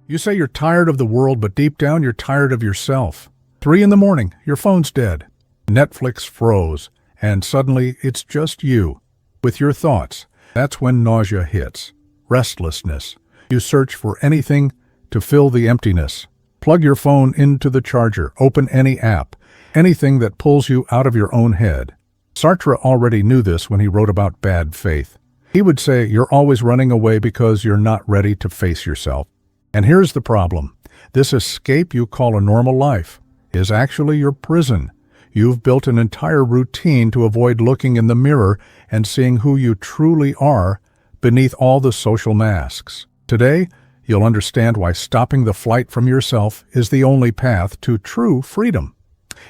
You say you're tired of the world, but deep down you're tired of yourself. 3 in the morning, your phone's dead. Netflix froze, and suddenly it's just you, with your thoughts. That's when nausea hits. Restlessness. You search for anything to fill the emptiness. Plug your phone into the charger, open any app, anything that pulls you out of your own head. Sartre already knew this when he wrote about bad faith. He would say you're always running away because you're not ready to face yourself. And here's the problem. This escape you call a normal life is actually your prison. You've built an entire routine to avoid looking in the mirror and seeing who you truly are beneath all the social masks. Today, you'll understand why stopping the flight from yourself is the only path to true freedom.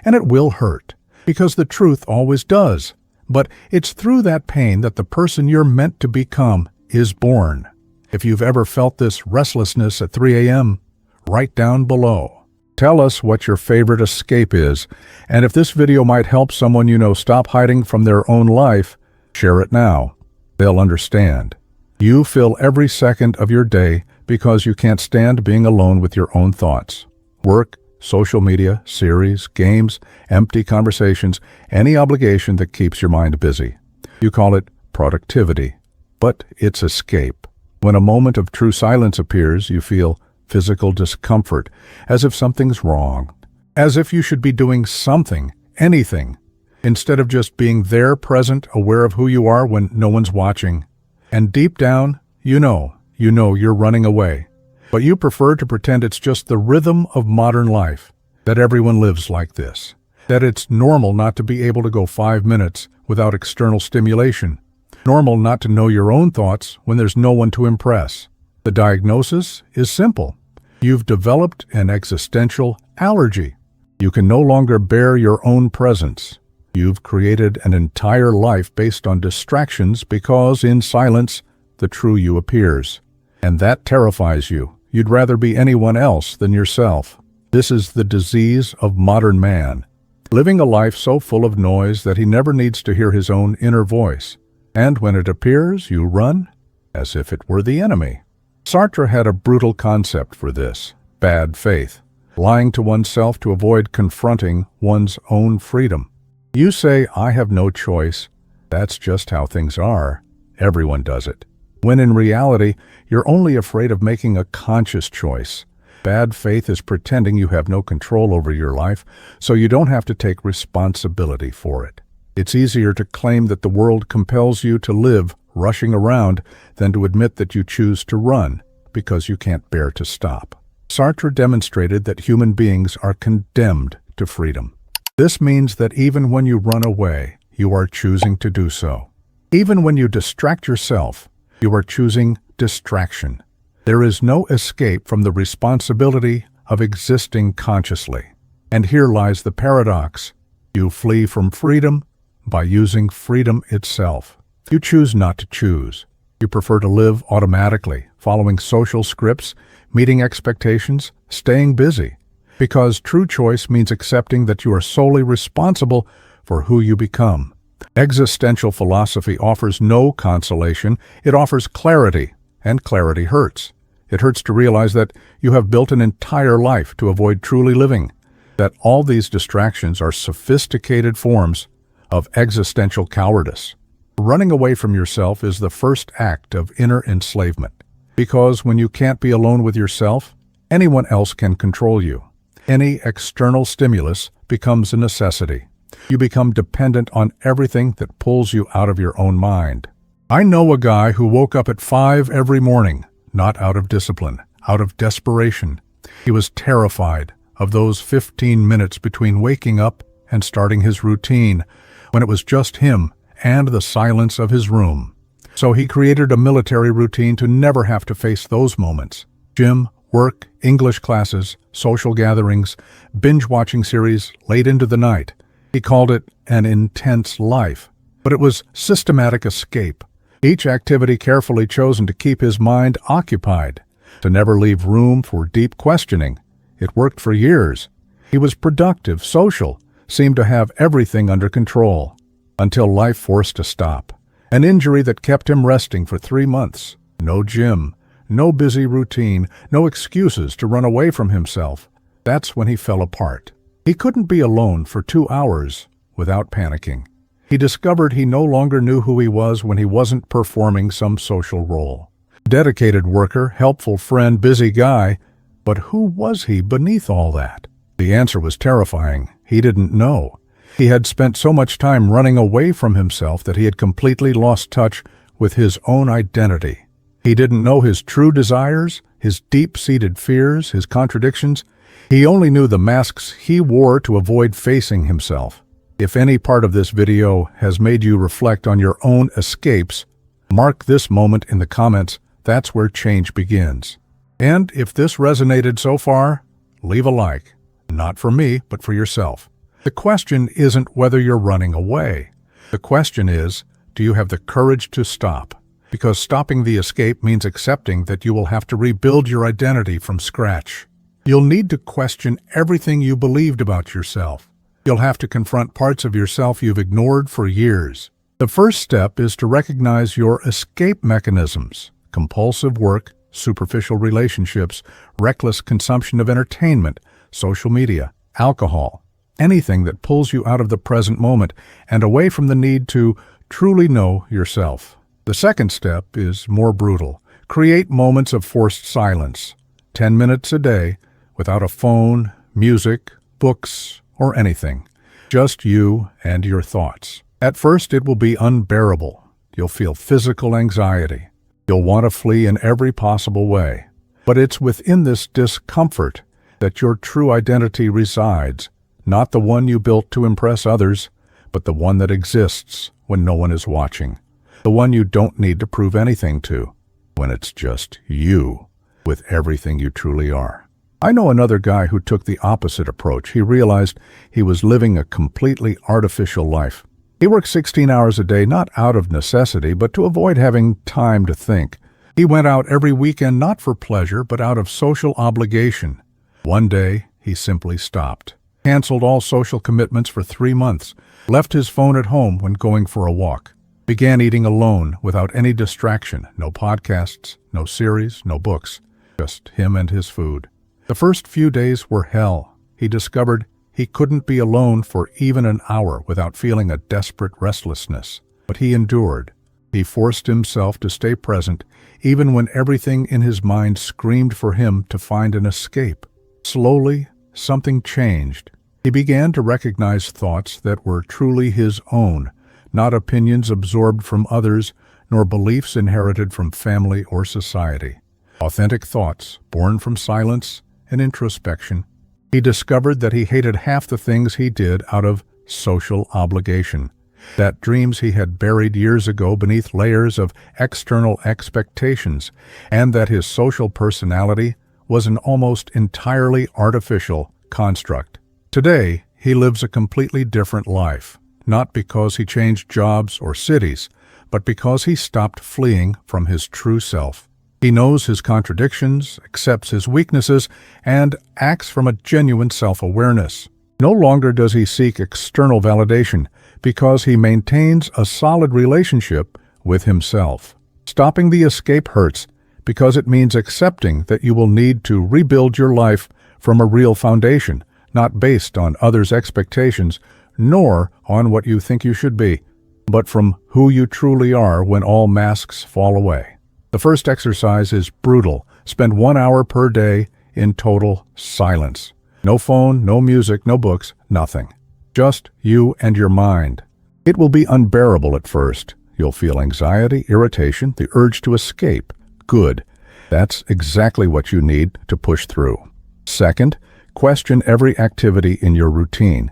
And it will hurt, because the truth always does. But it's through that pain that the person you're meant to become is born. If you've ever felt this restlessness at 3 a.m., write down below. Tell us what your favorite escape is, and if this video might help someone you know stop hiding from their own life, share it now. They'll understand. You fill every second of your day because you can't stand being alone with your own thoughts. Work, social media, series, games, empty conversations, any obligation that keeps your mind busy. You call it productivity, but it's escape. When a moment of true silence appears, you feel physical discomfort, as if something's wrong, as if you should be doing something, anything, instead of just being there, present, aware of who you are when no one's watching. And deep down, you know you're running away. But you prefer to pretend it's just the rhythm of modern life, that everyone lives like this, that it's normal not to be able to go 5 minutes without external stimulation, normal not to know your own thoughts when there's no one to impress. The diagnosis is simple. You've developed an existential allergy. You can no longer bear your own presence. You've created an entire life based on distractions because, in silence, the true you appears. And that terrifies you. You'd rather be anyone else than yourself. This is the disease of modern man, living a life so full of noise that he never needs to hear his own inner voice. And when it appears, you run as if it were the enemy. Sartre had a brutal concept for this: bad faith, lying to oneself to avoid confronting one's own freedom. You say, I have no choice. That's just how things are. Everyone does it. When in reality, you're only afraid of making a conscious choice. Bad faith is pretending you have no control over your life, so you don't have to take responsibility for it. It's easier to claim that the world compels you to live rushing around than to admit that you choose to run because you can't bear to stop. Sartre demonstrated that human beings are condemned to freedom. This means that even when you run away, you are choosing to do so. Even when you distract yourself, you are choosing distraction. There is no escape from the responsibility of existing consciously. And here lies the paradox. You flee from freedom by using freedom itself. You choose not to choose. You prefer to live automatically, following social scripts, meeting expectations, staying busy. Because true choice means accepting that you are solely responsible for who you become. Existential philosophy offers no consolation. It offers clarity, and clarity hurts. It hurts to realize that you have built an entire life to avoid truly living, that all these distractions are sophisticated forms of existential cowardice. Running away from yourself is the first act of inner enslavement, because when you can't be alone with yourself, anyone else can control you. Any external stimulus becomes a necessity. You become dependent on everything that pulls you out of your own mind. I know a guy who woke up at 5 every morning, not out of discipline, out of desperation. He was terrified of those 15 minutes between waking up and starting his routine, when it was just him and the silence of his room. So he created a military routine to never have to face those moments. Gym, work, English classes, social gatherings, binge-watching series late into the night. He called it an intense life, but it was systematic escape. Each activity carefully chosen to keep his mind occupied, to never leave room for deep questioning. It worked for years. He was productive, social, seemed to have everything under control, until life forced a stop. An injury that kept him resting for 3 months. No gym, no busy routine, no excuses to run away from himself. That's when he fell apart. He couldn't be alone for 2 hours without panicking. He discovered he no longer knew who he was when he wasn't performing some social role. Dedicated worker, helpful friend, busy guy, but who was he beneath all that? The answer was terrifying. He didn't know. He had spent so much time running away from himself that he had completely lost touch with his own identity. He didn't know his true desires, his deep-seated fears, his contradictions. He only knew the masks he wore to avoid facing himself. If any part of this video has made you reflect on your own escapes, mark this moment in the comments. That's where change begins. And if this resonated so far, leave a like. Not for me, but for yourself. The question isn't whether you're running away. The question is, do you have the courage to stop? Because stopping the escape means accepting that you will have to rebuild your identity from scratch. You'll need to question everything you believed about yourself. You'll have to confront parts of yourself you've ignored for years. The first step is to recognize your escape mechanisms: compulsive work, superficial relationships, reckless consumption of entertainment, social media, alcohol, anything that pulls you out of the present moment and away from the need to truly know yourself. The second step is more brutal. Create moments of forced silence, 10 minutes a day, without a phone, music, books, or anything. Just you and your thoughts. At first, it will be unbearable. You'll feel physical anxiety. You'll want to flee in every possible way. But it's within this discomfort that your true identity resides, not the one you built to impress others, but the one that exists when no one is watching. The one you don't need to prove anything to, when it's just you, with everything you truly are. I know another guy who took the opposite approach. He realized he was living a completely artificial life. He worked 16 hours a day, not out of necessity, but to avoid having time to think. He went out every weekend not for pleasure, but out of social obligation. One day, he simply stopped, canceled all social commitments for 3 months, left his phone at home when going for a walk, began eating alone without any distraction, no podcasts, no series, no books, just him and his food. The first few days were hell. He discovered he couldn't be alone for even an hour without feeling a desperate restlessness. But he endured. He forced himself to stay present, even when everything in his mind screamed for him to find an escape. Slowly, something changed. He began to recognize thoughts that were truly his own, not opinions absorbed from others, nor beliefs inherited from family or society. Authentic thoughts, born from silence and introspection. He discovered that he hated half the things he did out of social obligation, that dreams he had buried years ago beneath layers of external expectations, and that his social personality was an almost entirely artificial construct. Today, he lives a completely different life, not because he changed jobs or cities, but because he stopped fleeing from his true self. He knows his contradictions, accepts his weaknesses, and acts from a genuine self-awareness. No longer does he seek external validation because he maintains a solid relationship with himself. Stopping the escape hurts because it means accepting that you will need to rebuild your life from a real foundation, not based on others' expectations, nor on what you think you should be, but from who you truly are when all masks fall away. The first exercise is brutal. Spend 1 hour per day in total silence. No phone, no music, no books, nothing. Just you and your mind. It will be unbearable at first. You'll feel anxiety, irritation, the urge to escape. Good. That's exactly what you need to push through. Second, question every activity in your routine.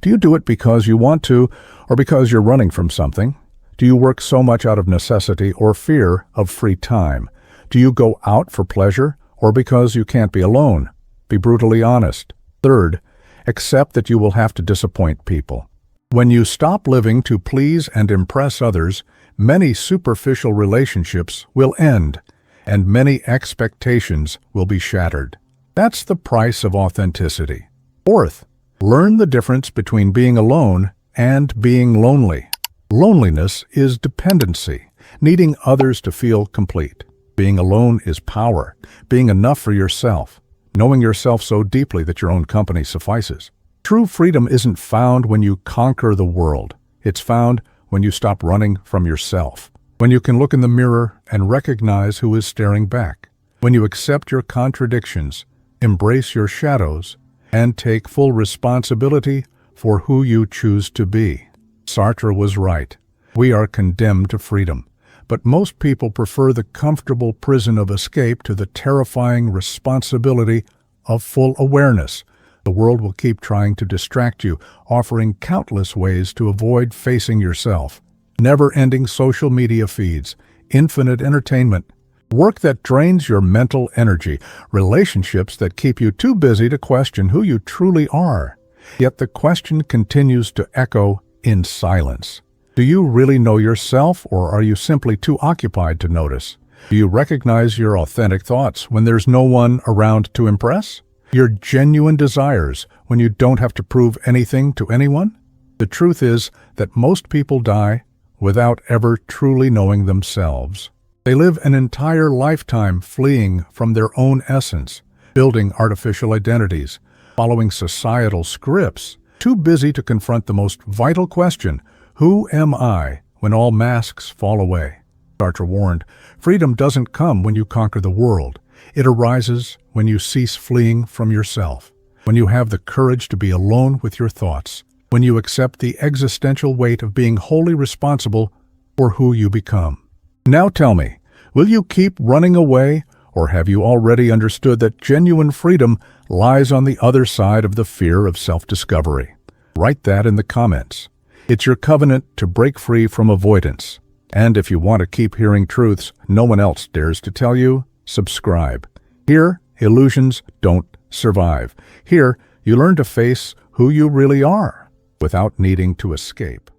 Do you do it because you want to, or because you're running from something? Do you work so much out of necessity or fear of free time? Do you go out for pleasure or because you can't be alone? Be brutally honest. Third, accept that you will have to disappoint people. When you stop living to please and impress others, many superficial relationships will end, and many expectations will be shattered. That's the price of authenticity. Fourth, learn the difference between being alone and being lonely. Loneliness is dependency, needing others to feel complete. Being alone is power, being enough for yourself, knowing yourself so deeply that your own company suffices. True freedom isn't found when you conquer the world. It's found when you stop running from yourself, when you can look in the mirror and recognize who is staring back, when you accept your contradictions, embrace your shadows, and take full responsibility for who you choose to be. Sartre was right. We are condemned to freedom, but most people prefer the comfortable prison of escape to the terrifying responsibility of full awareness. The world will keep trying to distract you, offering countless ways to avoid facing yourself. Never-ending social media feeds, infinite entertainment, work that drains your mental energy, relationships that keep you too busy to question who you truly are. Yet the question continues to echo in silence. Do you really know yourself, or are you simply too occupied to notice? Do you recognize your authentic thoughts when there's no one around to impress? Your genuine desires when you don't have to prove anything to anyone? The truth is that most people die without ever truly knowing themselves. They live an entire lifetime fleeing from their own essence, building artificial identities, following societal scripts, too busy to confront the most vital question, who am I, when all masks fall away? Sartre warned, freedom doesn't come when you conquer the world. It arises when you cease fleeing from yourself, when you have the courage to be alone with your thoughts, when you accept the existential weight of being wholly responsible for who you become. Now tell me, will you keep running away, or have you already understood that genuine freedom lies on the other side of the fear of self-discovery? Write that in the comments. It's your covenant to break free from avoidance. And if you want to keep hearing truths no one else dares to tell you, subscribe. Here, illusions don't survive. Here, you learn to face who you really are without needing to escape.